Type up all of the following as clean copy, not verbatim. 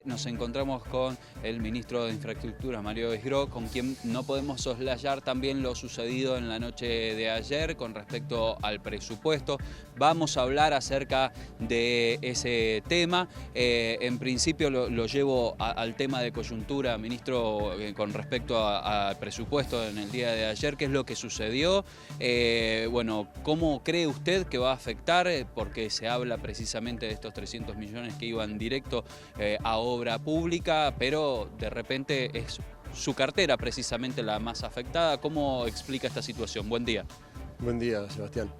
nos encontramos con el ministro de Infraestructura, Mario Esgro, con quien no podemos soslayar también lo sucedido en la noche de ayer con respecto al presupuesto. Vamos a hablar acerca de ese tema. En principio lo llevo al tema de coyuntura, ministro, con respecto al presupuesto en el día de ayer. ¿Qué es lo que sucedió? Bueno, ¿cómo cree usted que va a afectar? Porque se habla precisamente de estos 300 millones que iban directo a obra pública, pero de repente es su cartera precisamente la más afectada. ¿Cómo explica esta situación? Buen día. Buen día, Sebastián.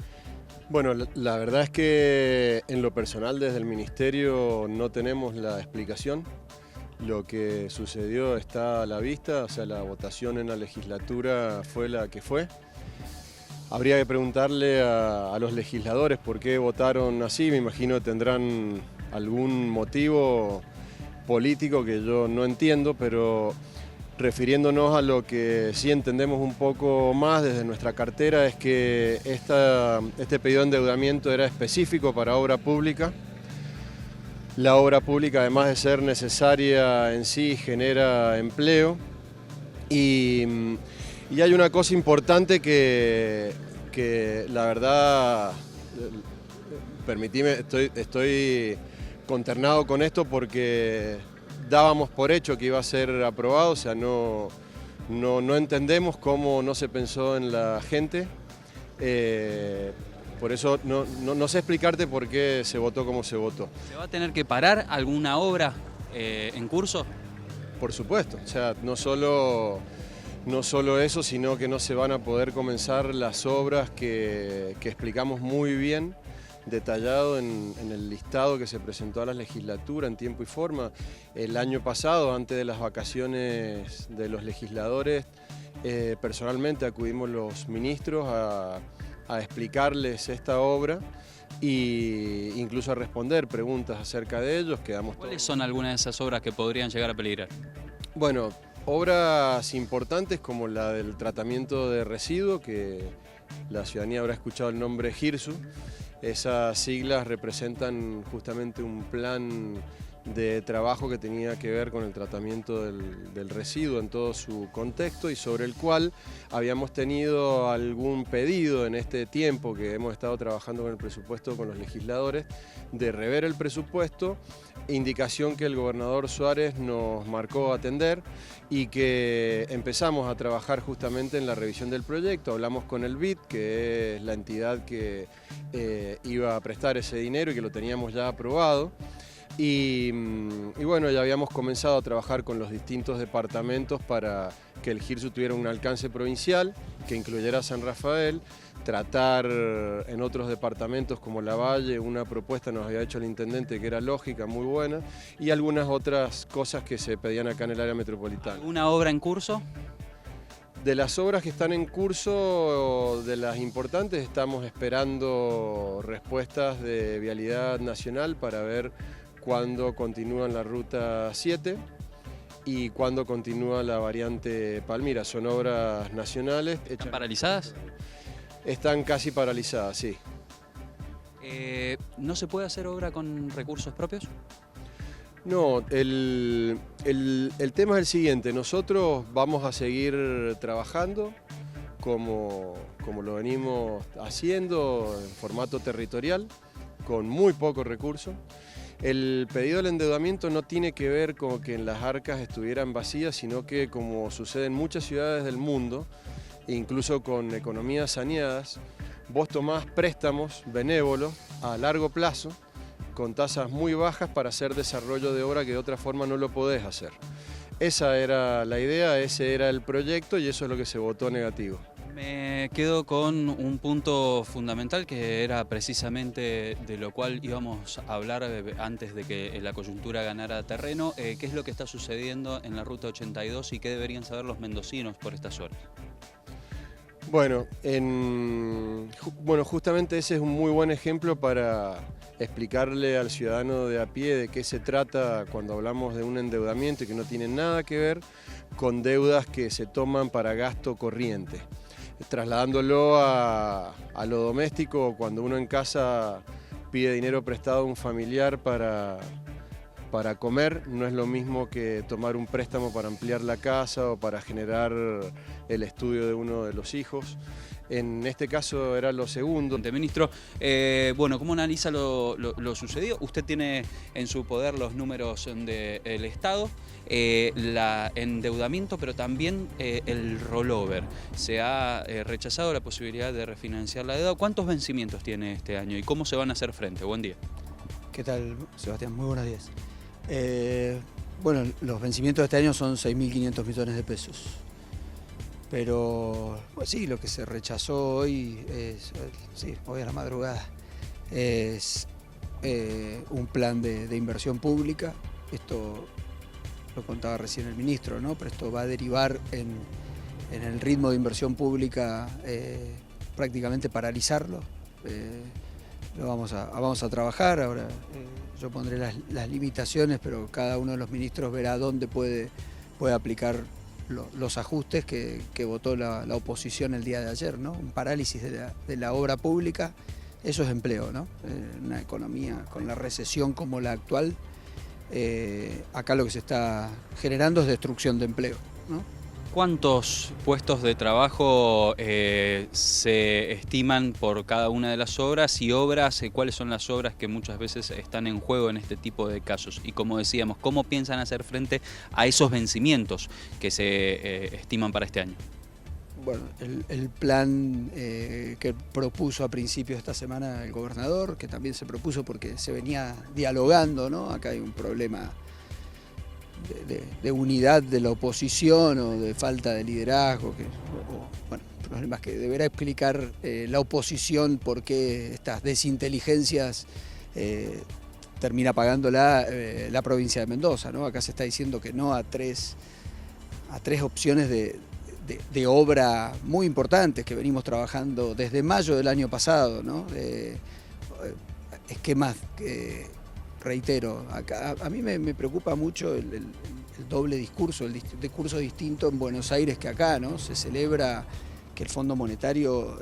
Bueno, la verdad es que en lo personal desde el Ministerio no tenemos la explicación. Lo que sucedió está a la vista, o sea, la votación en la legislatura fue la que fue. Habría que preguntarle a los legisladores por qué votaron así. Me imagino que tendrán algún motivo político que yo no entiendo, pero refiriéndonos a lo que sí entendemos un poco más desde nuestra cartera, es que este pedido de endeudamiento era específico para obra pública. La obra pública, además de ser necesaria en sí, genera empleo. Y hay una cosa importante que la verdad, permitime, estoy consternado con esto porque dábamos por hecho que iba a ser aprobado, o sea, no entendemos cómo no se pensó en la gente. Por eso no sé explicarte por qué se votó como se votó. ¿Se va a tener que parar alguna obra en curso? Por supuesto, o sea, no solo eso, sino que no se van a poder comenzar las obras que explicamos muy bien, detallado en el listado que se presentó a la legislatura en tiempo y forma. El año pasado, antes de las vacaciones de los legisladores, personalmente acudimos los ministros a explicarles esta obra e incluso a responder preguntas acerca de ellos. ¿Cuáles son algunas de esas obras que podrían llegar a peligrar? Bueno, obras importantes como la del tratamiento de residuos, que la ciudadanía habrá escuchado el nombre GIRSU. Esas siglas representan justamente un plan de trabajo que tenía que ver con el tratamiento del residuo en todo su contexto y sobre el cual habíamos tenido algún pedido en este tiempo que hemos estado trabajando con el presupuesto con los legisladores de rever el presupuesto, indicación que el gobernador Suárez nos marcó atender y que empezamos a trabajar justamente en la revisión del proyecto. Hablamos con el BID, que es la entidad que iba a prestar ese dinero y que lo teníamos ya aprobado. Y bueno, ya habíamos comenzado a trabajar con los distintos departamentos para que el GIRSU tuviera un alcance provincial, que incluyera San Rafael, tratar en otros departamentos como Lavalle, una propuesta nos había hecho el intendente que era lógica, muy buena, y algunas otras cosas que se pedían acá en el área metropolitana. ¿Una obra en curso? De las obras que están en curso, de las importantes, estamos esperando respuestas de Vialidad Nacional para ver cuándo continúan la Ruta 7 y cuándo continúa la variante Palmira. Son obras nacionales. ¿Están paralizadas? Están casi paralizadas, sí. ¿No se puede hacer obra con recursos propios? No, el tema es el siguiente. Nosotros vamos a seguir trabajando como lo venimos haciendo en formato territorial, con muy pocos recursos. El pedido del endeudamiento no tiene que ver con que las arcas estuvieran vacías, sino que, como sucede en muchas ciudades del mundo, incluso con economías saneadas, vos tomás préstamos benévolos a largo plazo con tasas muy bajas para hacer desarrollo de obra que de otra forma no lo podés hacer. Esa era la idea, ese era el proyecto y eso es lo que se votó negativo. Me quedo con un punto fundamental que era precisamente de lo cual íbamos a hablar antes de que la coyuntura ganara terreno. ¿Qué es lo que está sucediendo en la Ruta 82 y qué deberían saber los mendocinos por estas horas? Bueno, justamente ese es un muy buen ejemplo para explicarle al ciudadano de a pie de qué se trata cuando hablamos de un endeudamiento y que no tiene nada que ver con deudas que se toman para gasto corriente. Trasladándolo a lo doméstico, cuando uno en casa pide dinero prestado a un familiar para para comer no es lo mismo que tomar un préstamo para ampliar la casa o para generar el estudio de uno de los hijos. En este caso era lo segundo. Ministro, bueno, ¿cómo analiza lo sucedido? Usted tiene en su poder los números del Estado, el endeudamiento, pero también el rollover. Se ha rechazado la posibilidad de refinanciar la deuda. ¿Cuántos vencimientos tiene este año y cómo se van a hacer frente? Buen día. ¿Qué tal, Sebastián? Muy buenos días. Bueno, los vencimientos de este año son 6.500 millones de pesos. Pero, pues sí, lo que se rechazó hoy, hoy a la madrugada, es un plan de inversión pública. Esto lo contaba recién el ministro, ¿no? Pero esto va a derivar en el ritmo de inversión pública, prácticamente paralizarlo. Vamos a trabajar, ahora yo pondré las limitaciones, pero cada uno de los ministros verá dónde puede aplicar los ajustes que votó la oposición el día de ayer, ¿no? Un parálisis de la obra pública, eso es empleo, ¿no? Una economía con la recesión como la actual, acá lo que se está generando es destrucción de empleo, ¿no? ¿Cuántos puestos de trabajo se estiman por cada una de las obras y cuáles son las obras que muchas veces están en juego en este tipo de casos? Y como decíamos, ¿cómo piensan hacer frente a esos vencimientos que se estiman para este año? Bueno, el plan que propuso a principios de esta semana el gobernador, que también se propuso porque se venía dialogando, ¿no? Acá hay un problema de unidad de la oposición o de falta de liderazgo, bueno, problemas que deberá explicar la oposición por qué estas desinteligencias termina pagando la provincia de Mendoza, ¿no? Acá se está diciendo que no a tres opciones de obra muy importantes que venimos trabajando desde mayo del año pasado, ¿no? Esquemas reitero, acá a mí me preocupa mucho el doble discurso, el discurso distinto en Buenos Aires que acá, ¿no? Se celebra que el Fondo Monetario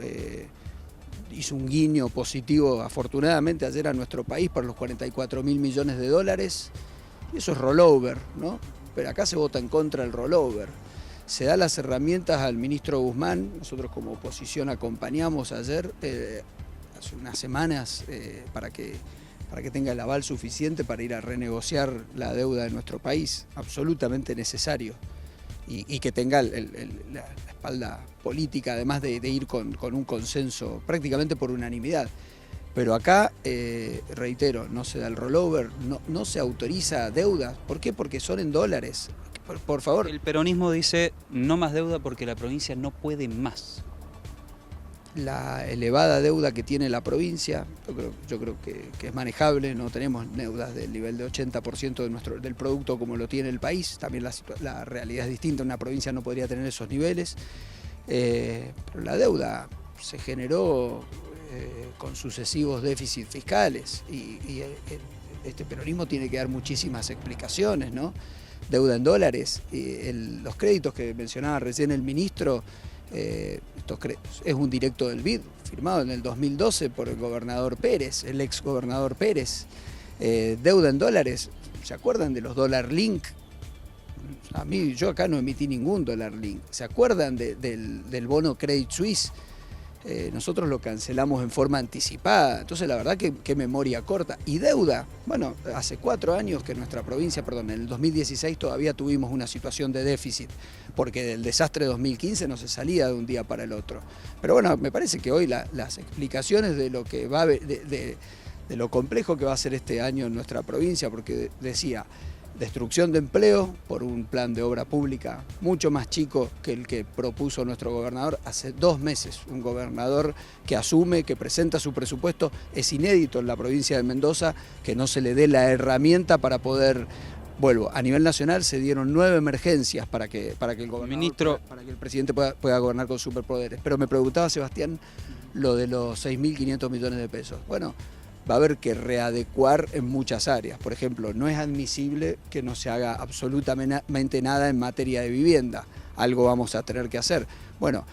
hizo un guiño positivo, afortunadamente, ayer a nuestro país por los 44.000 millones de dólares, y eso es rollover, ¿no? Pero acá se vota en contra del rollover. Se da las herramientas al ministro Guzmán, nosotros como oposición acompañamos ayer, hace unas semanas, para que tenga el aval suficiente para ir a renegociar la deuda de nuestro país, absolutamente necesario, y que tenga la espalda política, además de ir con un consenso prácticamente por unanimidad. Pero acá, reitero, no se da el rollover, no se autoriza deuda. ¿Por qué? Porque son en dólares. Por favor. El peronismo dice no más deuda porque la provincia no puede más. La elevada deuda que tiene la provincia, yo creo que es manejable, no tenemos deudas del nivel de 80% del producto como lo tiene el país, también la realidad es distinta, una provincia no podría tener esos niveles, pero la deuda se generó con sucesivos déficits fiscales y este peronismo tiene que dar muchísimas explicaciones, ¿no? Deuda en dólares, los créditos que mencionaba recién el ministro, es un directo del BID, firmado en el 2012 por el gobernador Pérez, el ex gobernador Pérez. Deuda en dólares, ¿se acuerdan de los dólar link? Yo acá no emití ningún dólar link. ¿Se acuerdan del bono Credit Suisse? Nosotros lo cancelamos en forma anticipada, entonces la verdad que memoria corta. Y deuda, bueno, hace 4 años que nuestra provincia, en el 2016 todavía tuvimos una situación de déficit, porque del desastre de 2015 no se salía de un día para el otro. Pero bueno, me parece que hoy las explicaciones de lo que va de lo complejo que va a ser este año en nuestra provincia, porque decía, destrucción de empleo por un plan de obra pública mucho más chico que el que propuso nuestro gobernador hace 2 meses. Un gobernador que asume, que presenta su presupuesto, es inédito en la provincia de Mendoza que no se le dé la herramienta para poder. Vuelvo, a nivel nacional se dieron 9 emergencias para que el gobernador, para que el presidente pueda gobernar con superpoderes. Pero me preguntaba, Sebastián, lo de los 6.500 millones de pesos. Bueno, va a haber que readecuar en muchas áreas. Por ejemplo, no es admisible que no se haga absolutamente nada en materia de vivienda. Algo vamos a tener que hacer. Bueno,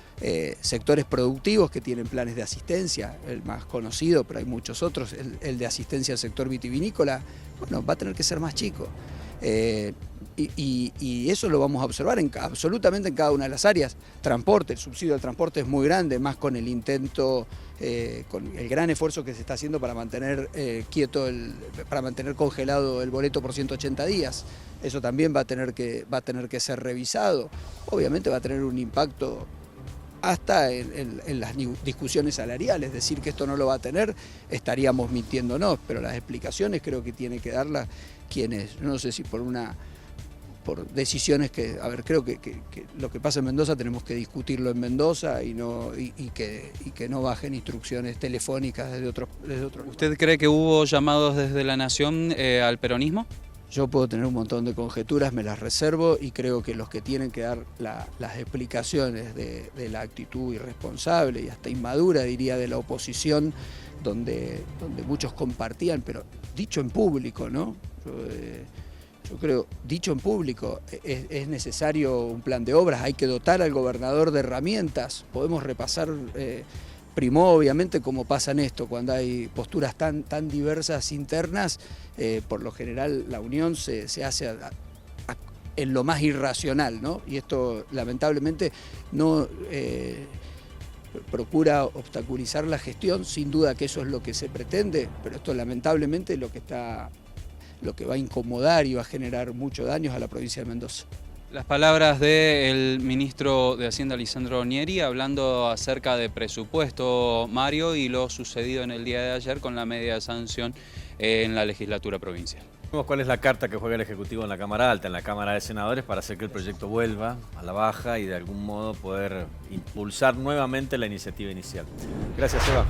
sectores productivos que tienen planes de asistencia, el más conocido, pero hay muchos otros, el de asistencia al sector vitivinícola, bueno, va a tener que ser más chico. Y eso lo vamos a observar absolutamente en cada una de las áreas. Transporte, el subsidio al transporte es muy grande, más con el intento, con el gran esfuerzo que se está haciendo para mantener para mantener congelado el boleto por 180 días. Eso también va a tener que ser revisado. Obviamente va a tener un impacto hasta en las discusiones salariales. Decir que esto no lo va a tener, estaríamos mintiéndonos, pero las explicaciones creo que tiene que darlas quienes, no sé si por decisiones que, a ver, creo que lo que pasa en Mendoza tenemos que discutirlo en Mendoza y que no bajen instrucciones telefónicas desde otro lugar. ¿Usted cree que hubo llamados desde la Nación al peronismo? Yo puedo tener un montón de conjeturas, me las reservo y creo que los que tienen que dar las explicaciones de la actitud irresponsable y hasta inmadura, diría, de la oposición, donde muchos compartían, pero dicho en público, ¿no? Yo creo, dicho en público, es necesario un plan de obras, hay que dotar al gobernador de herramientas, podemos repasar, primó obviamente como pasa en esto, cuando hay posturas tan diversas internas, por lo general la unión se hace en lo más irracional, ¿no? Y esto lamentablemente no procura obstaculizar la gestión, sin duda que eso es lo que se pretende, pero esto lamentablemente es lo que va a incomodar y va a generar muchos daños a la provincia de Mendoza. Las palabras del ministro de Hacienda, Lisandro Nieri, hablando acerca de presupuesto, Mario, y lo sucedido en el día de ayer con la media sanción en la legislatura provincial. ¿Cuál es la carta que juega el Ejecutivo en la Cámara Alta, en la Cámara de Senadores, para hacer que el proyecto vuelva a la baja y de algún modo poder impulsar nuevamente la iniciativa inicial? Gracias, Eva.